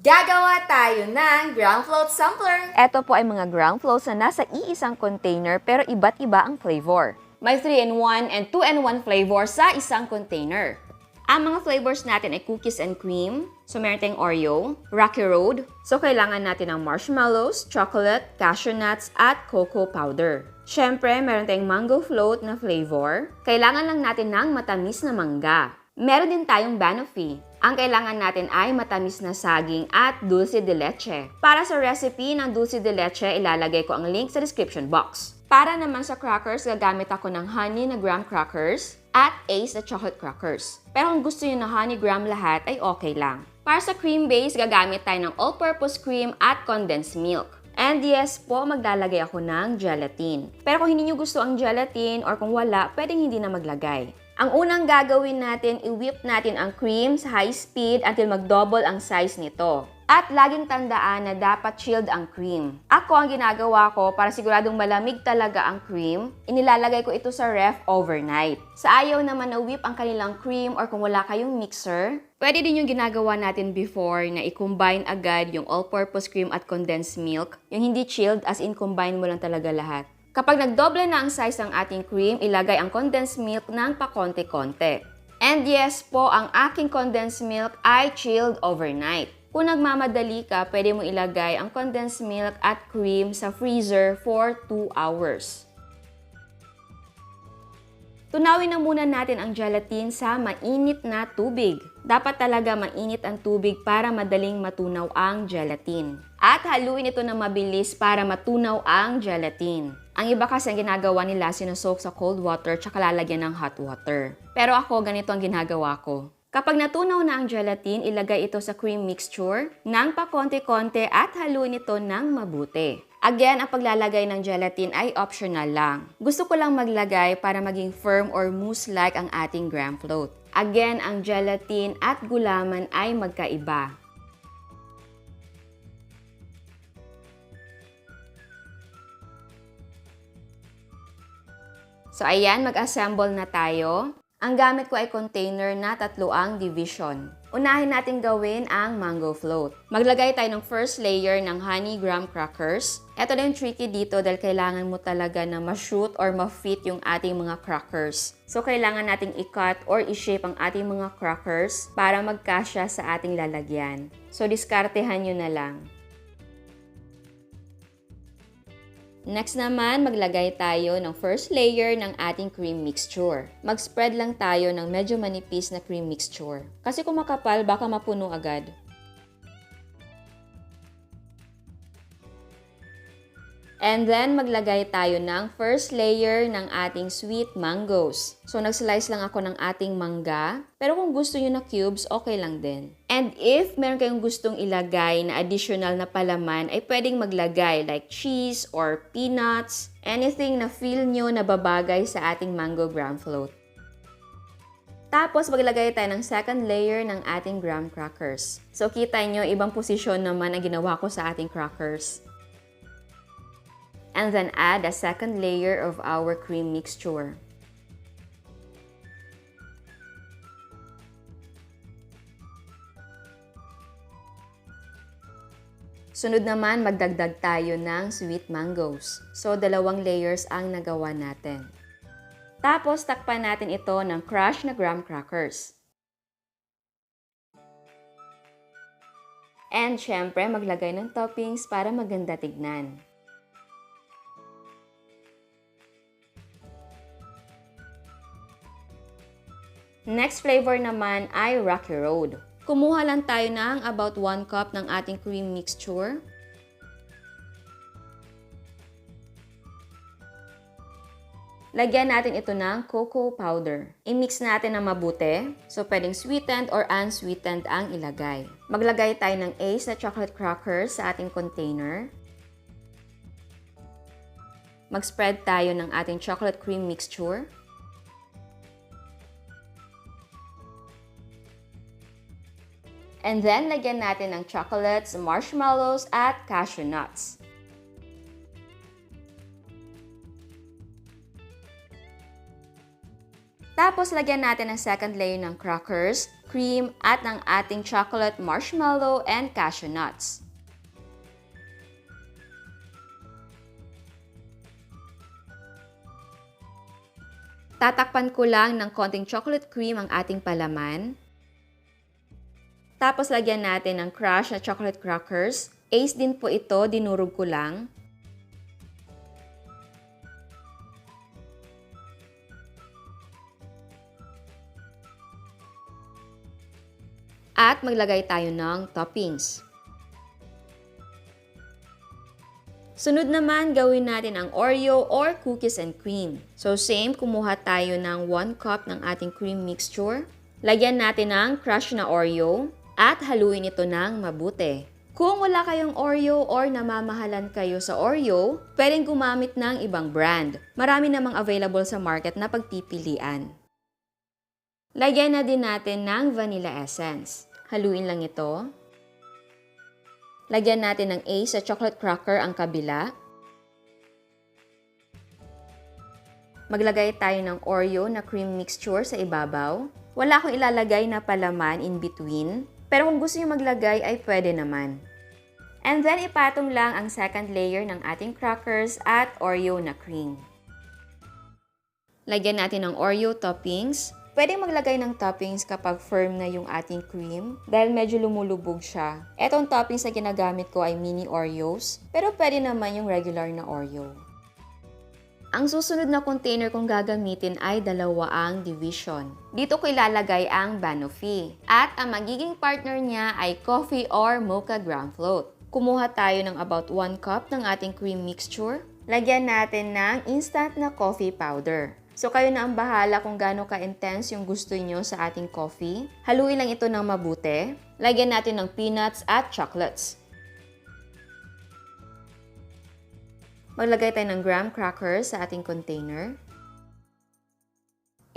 Gagawa tayo ng ground float sampler. Ito po ay mga ground floats na nasa iisang container pero iba't iba ang flavor. May 3-in-1 and 2-in-1 flavor sa isang container. Ang mga flavors natin ay cookies and cream. So, meron tayong Oreo, Rocky Road. So, kailangan natin ng marshmallows, chocolate, cashew nuts, at cocoa powder. Siyempre, meron tayong mango float na flavor. Kailangan lang natin ng matamis na mangga. Meron din tayong banoffee. Ang kailangan natin ay matamis na saging at dulce de leche. Para sa recipe ng dulce de leche, ilalagay ko ang link sa description box. Para naman sa crackers, gagamit ako ng honey na graham crackers at Ace na chocolate crackers. Pero kung gusto niyo na honey graham lahat, ay okay lang. Para sa cream base, gagamit tayo ng all-purpose cream at condensed milk. And yes po, maglalagay ako ng gelatin. Pero kung hindi nyo gusto ang gelatin or kung wala, pwedeng hindi na maglagay. Ang unang gagawin natin, i-whip natin ang cream sa high speed until mag-double ang size nito. At laging tandaan na dapat chilled ang cream. Ako, ang ginagawa ko para siguradong malamig talaga ang cream, inilalagay ko ito sa ref overnight. Sa ayaw naman na whip ang kanilang cream or kung wala kayong mixer, pwede din yung ginagawa natin before na i-combine agad yung all-purpose cream at condensed milk. Yung hindi chilled as in combine mo lang talaga lahat. Kapag nagdoble na ang size ng ating cream, ilagay ang condensed milk ng pakonti-konti. And yes po, ang aking condensed milk ay chilled overnight. Kung nagmamadali ka, pwede mo ilagay ang condensed milk at cream sa freezer for 2 hours. Tunawin na muna natin ang gelatin sa mainit na tubig. Dapat talaga mainit ang tubig para madaling matunaw ang gelatin. At haluin ito na mabilis para matunaw ang gelatin. Ang iba kasi ang ginagawa nila, sinusoak sa cold water tsaka lalagyan ng hot water. Pero ako, ganito ang ginagawa ko. Kapag natunaw na ang gelatin, ilagay ito sa cream mixture ng pakonti-konti at haluin ito ng mabuti. Again, ang paglalagay ng gelatin ay optional lang. Gusto ko lang maglagay para maging firm or mousse-like ang ating gram float. Again, ang gelatin at gulaman ay magkaiba. So ayan, mag-assemble na tayo. Ang gamit ko ay container na 3 ang division. Unahin natin gawin ang mango float. Maglagay tayo ng first layer ng honey graham crackers. Ito na yung tricky dito dahil kailangan mo talaga na ma-shoot or ma-fit yung ating mga crackers. So kailangan nating i-cut or i-shape ang ating mga crackers para magkasya sa ating lalagyan. So diskartehan nyo na lang. Next naman, maglagay tayo ng first layer ng ating cream mixture. Mag-spread lang tayo ng medyo manipis na cream mixture. Kasi kung makapal, baka mapuno agad. And then, maglagay tayo ng first layer ng ating sweet mangoes. So, nag-slice lang ako ng ating mangga. Pero kung gusto nyo na cubes, okay lang din. And if meron kayong gustong ilagay na additional na palaman, ay pwedeng maglagay like cheese or peanuts. Anything na feel nyo na babagay sa ating mango graham float. Tapos, maglagay tayo ng second layer ng ating graham crackers. So, kita nyo, ibang posisyon naman ang ginawa ko sa ating crackers. And then add a second layer of our cream mixture. Sunod naman, magdagdag tayo ng sweet mangoes. So, 2 layers ang nagawa natin. Tapos, takpan natin ito ng crushed na graham crackers. And syempre, maglagay ng toppings para maganda tignan. Next flavor naman ay Rocky Road. Kumuha lang tayo ng about 1 cup ng ating cream mixture. Lagyan natin ito ng cocoa powder. I-mix natin na mabuti. So, pwedeng sweetened or unsweetened ang ilagay. Maglagay tayo ng Ace na chocolate crackers sa ating container. Mag-spread tayo ng ating chocolate cream mixture. And then, lagyan natin ng chocolates, marshmallows, at cashew nuts. Tapos, lagyan natin ng second layer ng crackers, cream at ang ating chocolate marshmallow and cashew nuts. Tatakpan ko lang ng konting chocolate cream ang ating palaman. Tapos lagyan natin ng crushed na chocolate crackers. Ace din po ito, dinurog ko lang. At maglagay tayo ng toppings. Sunod naman, gawin natin ang Oreo or cookies and cream. So same, kumuha tayo ng 1 cup ng ating cream mixture. Lagyan natin ng crushed na Oreo at haluin ito ng mabuti. Kung wala kayong Oreo or namamahalan kayo sa Oreo, pwedeng gumamit ng ibang brand. Marami namang available sa market na pagpipilian. Lagyan na din natin ng vanilla essence. Haluin lang ito. Lagyan natin ng Ace sa chocolate cracker ang kabila. Maglagay tayo ng Oreo na cream mixture sa ibabaw. Wala akong ilalagay na palaman in between, pero kung gusto niyo maglagay ay pwede naman. And then ipatong lang ang second layer ng ating crackers at Oreo na cream. Lagyan natin ng Oreo toppings. Pwedeng maglagay ng toppings kapag firm na yung ating cream dahil medyo lumulubog siya. Etong toppings na ginagamit ko ay mini Oreos, pero pwede naman yung regular na Oreo. Ang susunod na container kong gagamitin ay dalawa ang division. Dito ko ilalagay ang banoffee. At ang magiging partner niya ay coffee or mocha ground float. Kumuha tayo ng about 1 cup ng ating cream mixture. Lagyan natin ng instant na coffee powder. So kayo na ang bahala kung gaano ka-intense yung gusto niyo sa ating coffee. Haluin lang ito ng mabuti. Lagyan natin ng peanuts at chocolates. Maglagay tayo ng graham crackers sa ating container.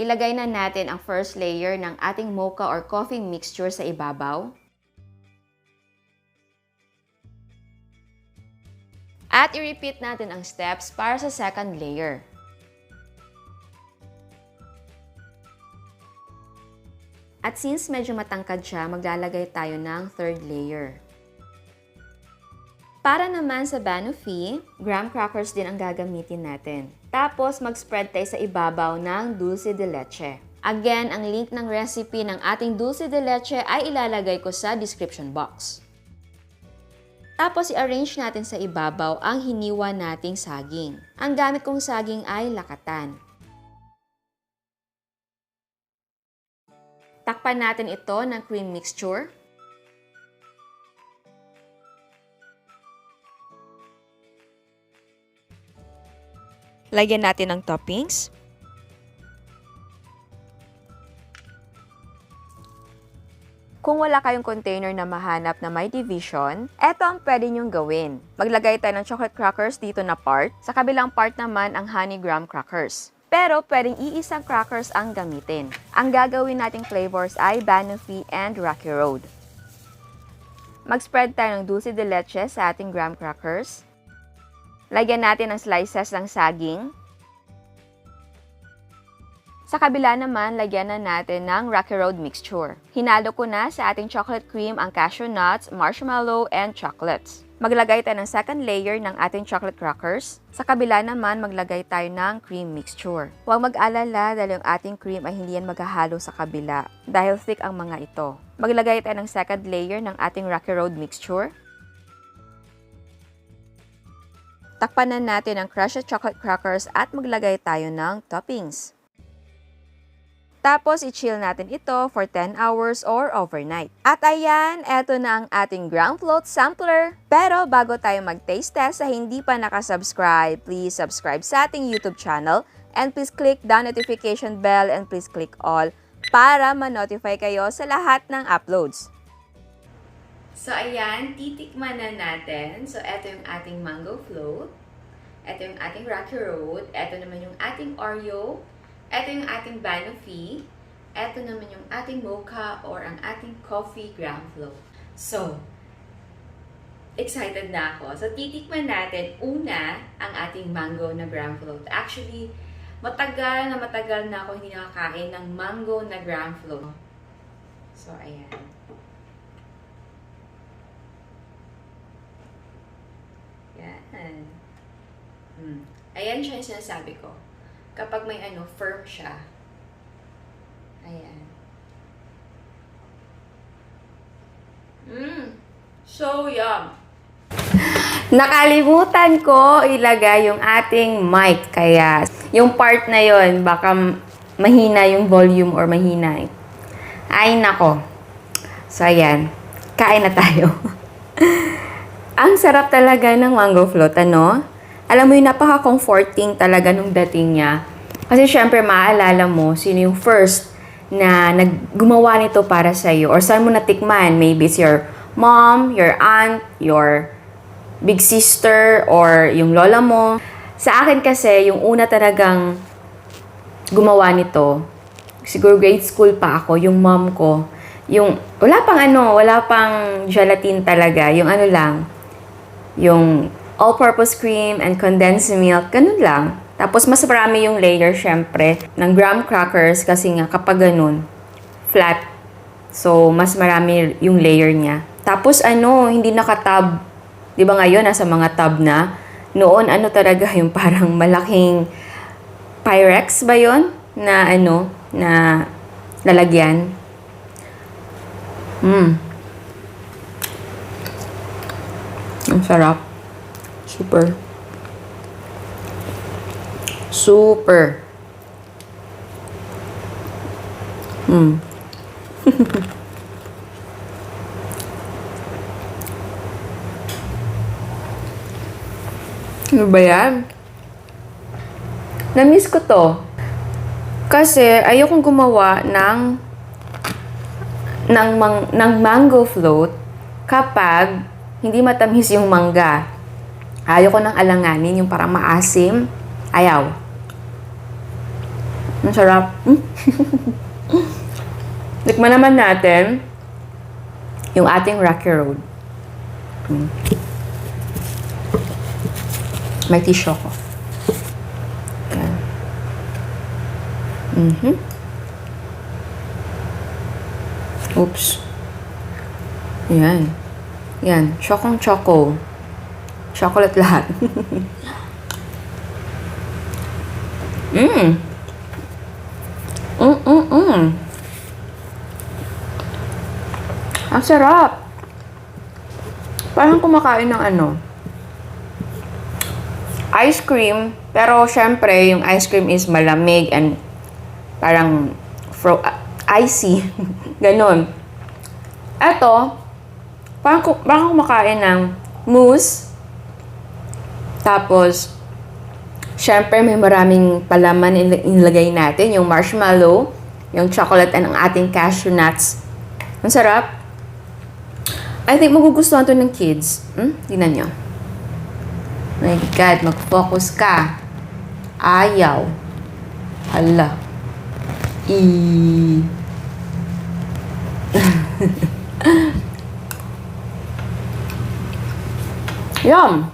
Ilagay na natin ang first layer ng ating mocha or coffee mixture sa ibabaw. At i-repeat natin ang steps para sa second layer. At since medyo matangkad siya, maglalagay tayo ng third layer. Para naman sa banoffee, graham crackers din ang gagamitin natin. Tapos mag-spread tayo sa ibabaw ng dulce de leche. Again, ang link ng recipe ng ating dulce de leche ay ilalagay ko sa description box. Tapos i-arrange natin sa ibabaw ang hiniwa nating saging. Ang gamit kong saging ay lakatan. Takpan natin ito ng cream mixture. Lagyan natin ng toppings. Kung wala kayong container na mahanap na may division, eto ang pwede nyong gawin. Maglagay tayo ng chocolate crackers dito na part. Sa kabilang part naman ang honey graham crackers. Pero pwedeng iisang crackers ang gamitin. Ang gagawin nating flavors ay banoffee and rocky road. Mag-spread tayo ng dulce de leche sa ating graham crackers. Lagyan natin ng slices ng saging. Sa kabila naman, lagyan na natin ng rocky road mixture. Hinalo ko na sa ating chocolate cream ang cashew nuts, marshmallow, and chocolates. Maglagay tayo ng second layer ng ating chocolate crackers. Sa kabila naman, maglagay tayo ng cream mixture. Huwag mag-alala dahil yung ating cream ay hindi yan maghahalo sa kabila dahil thick ang mga ito. Maglagay tayo ng second layer ng ating rocky road mixture. Takpan na natin ang crushed chocolate crackers at maglagay tayo ng toppings. Tapos, i-chill natin ito for 10 hours or overnight. At ayan, eto na ang ating ground float sampler. Pero bago tayo mag-taste test sa hindi pa nakasubscribe, please subscribe sa ating YouTube channel and please click the notification bell and please click all para ma-notify kayo sa lahat ng uploads. So ayan, titikman na natin. So eto yung ating mango float. Eto yung ating rocky road. Eto naman yung ating Oreo. Ito yung ating banoffee. Ito naman yung ating mocha or ang ating coffee ground float. So, excited na ako. So, titikman natin una ang ating mango na ground float. Actually, matagal na ako hindi nakakain ng mango na ground float. So, ayan. Yan. Ayan siya yung sinasabi ko. Kapag may firm siya. Ayan. So yum. Nakalimutan ko ilagay yung ating mic. Kaya, yung part na yon baka mahina yung volume or mahina. Ay, nako. So, ayan. Kain na tayo. Ang sarap talaga ng mango float, ano? Alam mo yung napaka-comforting talaga nung dating niya. Kasi syempre, maaalala mo sino yung first na gumawa nito para sa'yo. Or saan mo natikman. Maybe it's your mom, your aunt, your big sister, or yung lola mo. Sa akin kasi, yung una talagang gumawa nito, siguro grade school pa ako, yung mom ko, yung, wala pang gelatin talaga, yung lang, yung all-purpose cream and condensed milk, ganun lang. Tapos, mas marami yung layer, syempre, ng graham crackers, kasi nga, kapag ganun, flat. So, mas marami yung layer niya. Tapos, hindi naka-tab. Di ba ngayon, nasa mga tab na? Noon, talaga yung parang malaking Pyrex ba yun? Na na lalagyan. Ang sarap. Super. Super. Ano ba yan? Na-miss ko to. Kasi ayokong gumawa ng mango float kapag hindi matamis yung mangga. Ayoko nang alanganin, yung parang maasim. Ayaw. Ang sarap. Tikman naman natin yung ating Rocky Road. May tissue ko. Oops. Yan. Yan. Chocong-choco. Chocolate lahat. Ang sarap. Parang kumakain ng ice cream. Pero, syempre, yung ice cream is malamig and parang icy. Ganon. Eto, parang kumakain ng mousse. Tapos, syempre, may maraming palaman inilagay natin. Yung marshmallow, yung chocolate, and ang ating cashew nuts. Ang sarap. I think magugustuhan to ng kids. Tingnan nyo. My God, mag-focus ka. Ayaw. Hala. Yum.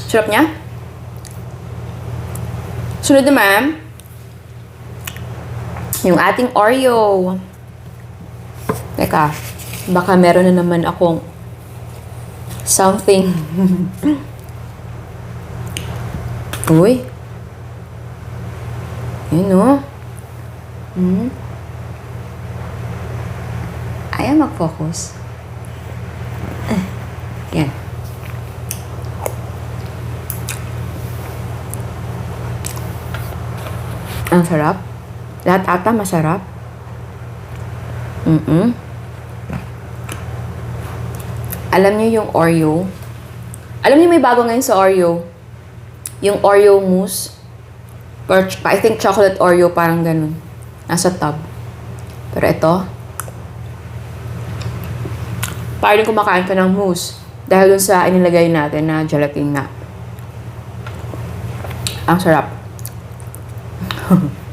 Sarap niya. Sunod naman, yung ating Oreo. Teka, baka meron na naman akong something. Uy. Yun, no? Ayaw mag-focus. Yan. Ang sarap. Lahat ata masarap. Alam niyo yung Oreo? Alam niyo may bago ngayon sa Oreo? Yung Oreo mousse. Or, I think chocolate Oreo, parang ganun. Nasa tub. Pero ito, parang kumakain ka ng mousse. Dahil dun sa inilagay natin na gelatin na. Ang sarap.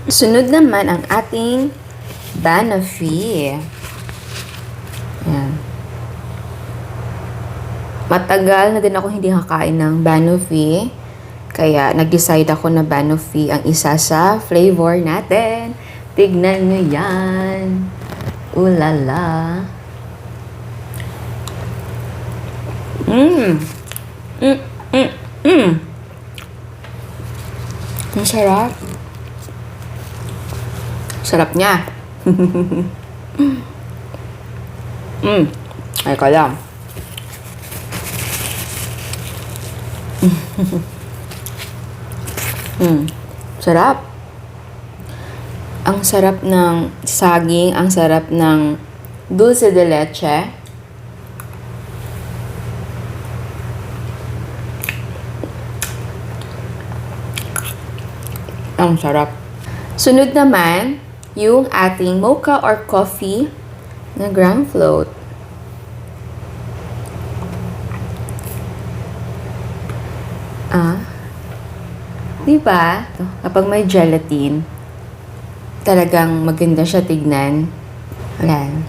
Sunod naman ang ating banoffee. Yan. Matagal na din ako hindi kakain ng banoffee. Kaya, nag-decide ako na banoffee ang isa sa flavor natin. Tignan nyo yan. Ulala. Ang sarap. Sarap niya. Ay ka lang. Sarap. Ang sarap ng saging, ang sarap ng dulce de leche. Ang sarap. Sunod naman, yung ating mocha or coffee na gram float. Diba? Kapag may gelatin, talagang maganda siya tignan. Ayan.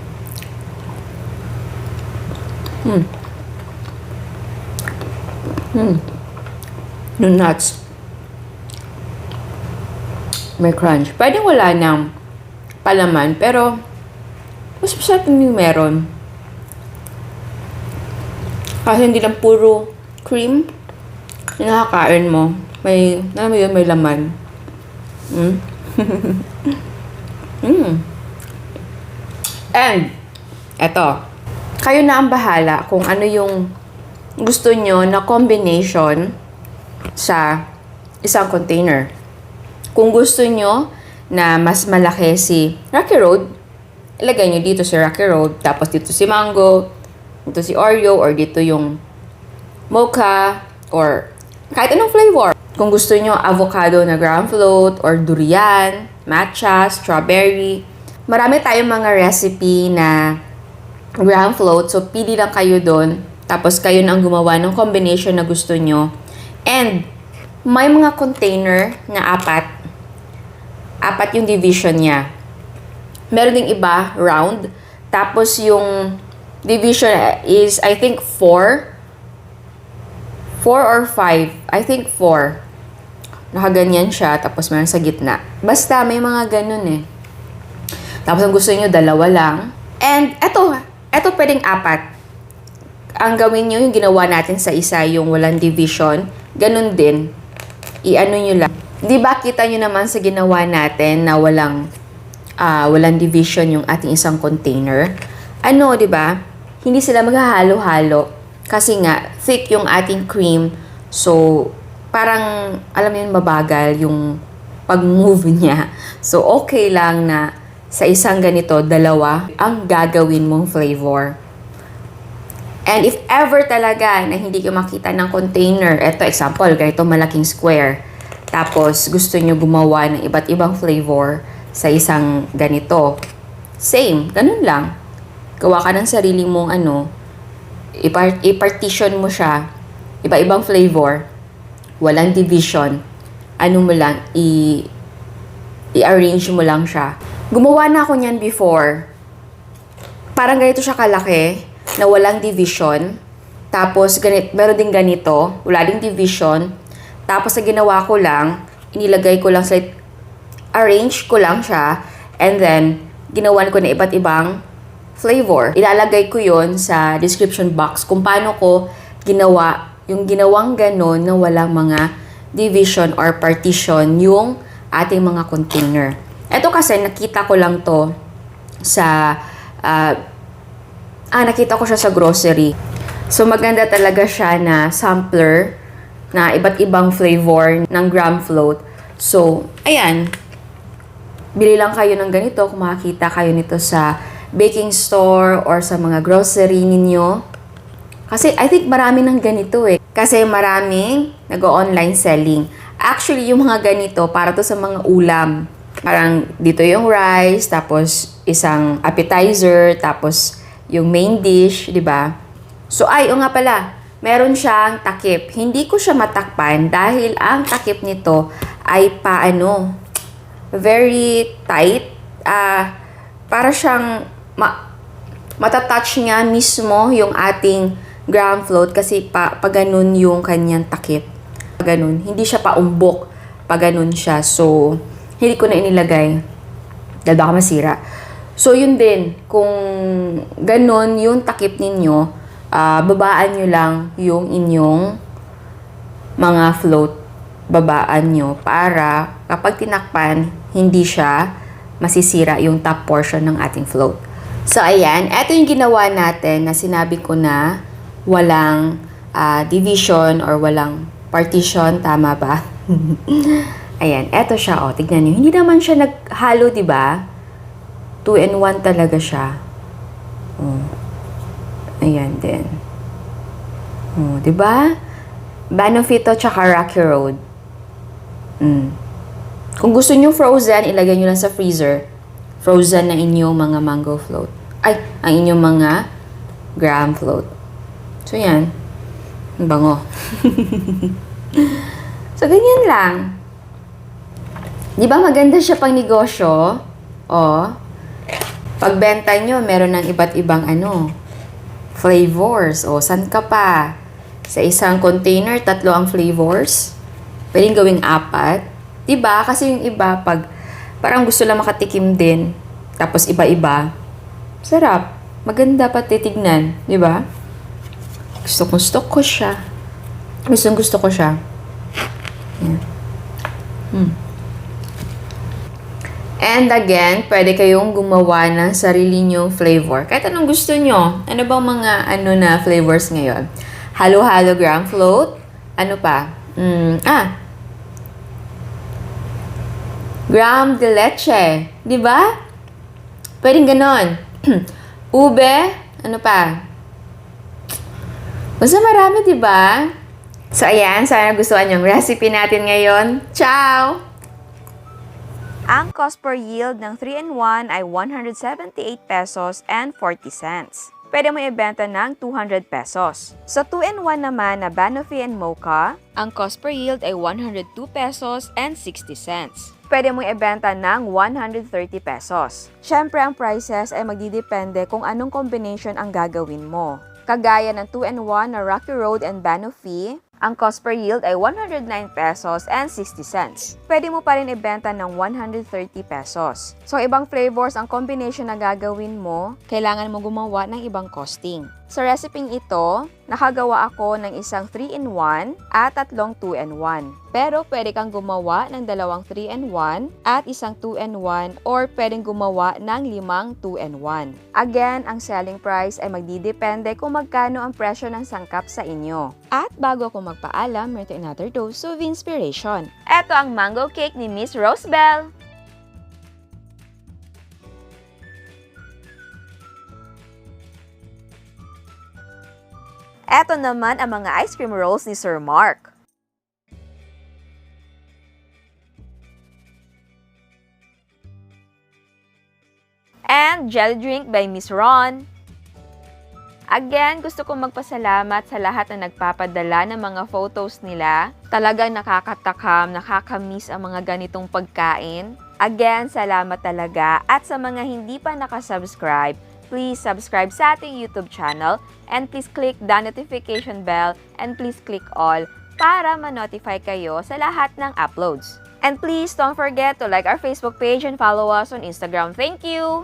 Yung nuts. May crunch. Pwede wala ng palaman, pero mas masarap yung meron. Kasi hindi lang puro cream yung nakakain mo. May laman. And, eto. Kayo na ang bahala kung ano yung gusto nyo na combination sa isang container. Kung gusto nyo na mas malaki si Rocky Road, ilagay nyo dito si Rocky Road, tapos dito si Mango, dito si Oreo, or dito yung Mocha, or kahit anong flavor. Kung gusto nyo avocado na gram float, or durian, matcha, strawberry, marami tayong mga recipe na gram float, so pili lang kayo doon, tapos kayo na ang gumawa ng combination na gusto nyo. And, may mga container na apat yung division niya. Meron ding iba, round. Tapos yung division is, I think, 4 or 5. I think 4. Nakaganyan siya, tapos meron sa gitna. Basta, may mga ganun eh. Tapos ang gusto nyo, 2 lang. And, eto pwedeng 4. Ang gawin nyo, yung ginawa natin sa isa, yung walang division, ganun din. I-ano nyo lang. Di ba kita nyo naman sa ginawa natin na walang division yung ating isang container? Ano, di ba? Hindi sila maghahalo-halo. Kasi nga, thick yung ating cream. So, parang, alam mo yun, mabagal yung pag-move niya. So, okay lang na sa isang ganito, 2 ang gagawin mong flavor. And if ever talaga na hindi ka makita ng container, eto example, ganito malaking square. Tapos, gusto nyo gumawa ng iba't ibang flavor sa isang ganito. Same, ganun lang. Gawa ka ng sarili mong i-partition mo siya, iba-ibang flavor, walang division, mo lang, i-arrange mo lang siya. Gumawa na ako niyan before. Parang ganito siya kalaki, na walang division. Tapos, meron din ganito, wala ding division. Tapos, sa ginawa ko lang, inilagay ko lang arrange ko lang siya, and then, ginawan ko na iba't ibang flavor. Ilalagay ko yon sa description box kung paano ko ginawa yung ginawang ganon na walang mga division or partition yung ating mga container. Ito kasi nakita ko lang to sa nakita ko siya sa grocery. So maganda talaga siya na sampler na iba't ibang flavor ng gram float. So ayan, bili lang kayo ng ganito kung makakita kayo nito sa baking store or sa mga grocery ninyo. Kasi I think marami ng ganito eh. Kasi maraming nag-online selling. Actually, yung mga ganito para to sa mga ulam. Parang dito yung rice, tapos isang appetizer, tapos yung main dish, di ba? So o nga pala, meron siyang takip. Hindi ko siya matakpan dahil ang takip nito ay very tight. Para siyang matatouch niya mismo yung ating gram float kasi pa ganun yung kanyang takip. Ganun. Hindi siya paumbok. Pag ganun siya. So, hindi ko na inilagay. Dahil baka masira. So, yun din. Kung ganun yung takip ninyo, babaan nyo lang yung inyong mga float. Babaan nyo para kapag tinakpan, hindi siya masisira yung top portion ng ating float. So, ayan. Ito yung ginawa natin na sinabi ko na walang division or walang partition. Tama ba? Ayan. Eto siya. O, tignan nyo. Hindi naman siya naghalo, diba? 2-in-1 talaga siya. Oh. Ayan din. Oh, 'di ba? Banofito tsaka Rocky Road. Kung gusto niyo frozen, ilagay niyo lang sa freezer. Frozen na inyong mga mango float. Ay, ang inyong mga graham float. So, yan. Ang bango. So, ganyan lang. Di ba maganda siya pang negosyo? Oh. Pagbenta nyo, meron ng iba't ibang flavors. O, san ka pa? Sa isang container, 3 ang flavors. Pwedeng gawing 4. Diba? Kasi yung iba, pag parang gusto lang makatikim din, tapos iba-iba, sarap. Maganda pa titignan. Diba? Gusto ko siya. Gusto ko siya. Yan. And again, pwede kayong gumawa ng sarili nyong flavor. Kahit anong gusto nyo. Ano bang mga na flavors ngayon? Halo-halo graham float. Ano pa? Graham de leche. Diba? Pwedeng ganon. Ube. Ano pa? Basta marami, diba? So, ayan. Sana gustuhan yung recipe natin ngayon. Ciao! Ang cost per yield ng 3-in-1 ay 178 pesos and 40 cents. Pwede mo ibenta ng 200 pesos. Sa 2-in-1 naman na Banoffee and Mocha, ang cost per yield ay 102 pesos and 60 cents. Pwede mo ibenta ng 130 pesos. Siyempre, ang prices ay magdidepende kung anong combination ang gagawin mo. Kagaya ng 2-in-1 na Rocky Road and Banoffee, ang cost per yield ay 109 pesos and 60 cents. Pwede mo pa rin ibenta ng 130 pesos. So, ibang flavors ang combination na gagawin mo, kailangan mo gumawa ng ibang costing. Sa recipeng ito, nakagawa ako ng isang 3-in-1 at 3 2-in-1. Pero pwede kang gumawa ng 2 3-in-1 at isang 2-in-1 or pwedeng gumawa ng 5 2-in-1. Again, ang selling price ay magdidepende kung magkano ang presyo ng sangkap sa inyo. At bago ako magpaalam, meron another dose of inspiration. Ito ang mango cake ni Miss Rosebell. Eto naman ang mga ice cream rolls ni Sir Mark. And jelly drink by Miss Ron. Again, gusto kong magpasalamat sa lahat na nagpapadala ng mga photos nila. Talagang nakakatakam, nakakamiss ang mga ganitong pagkain. Again, salamat talaga. At sa mga hindi pa nakasubscribe, please subscribe sa ating YouTube channel and please click the notification bell and please click all para ma-notify kayo sa lahat ng uploads. And please don't forget to like our Facebook page and follow us on Instagram. Thank you!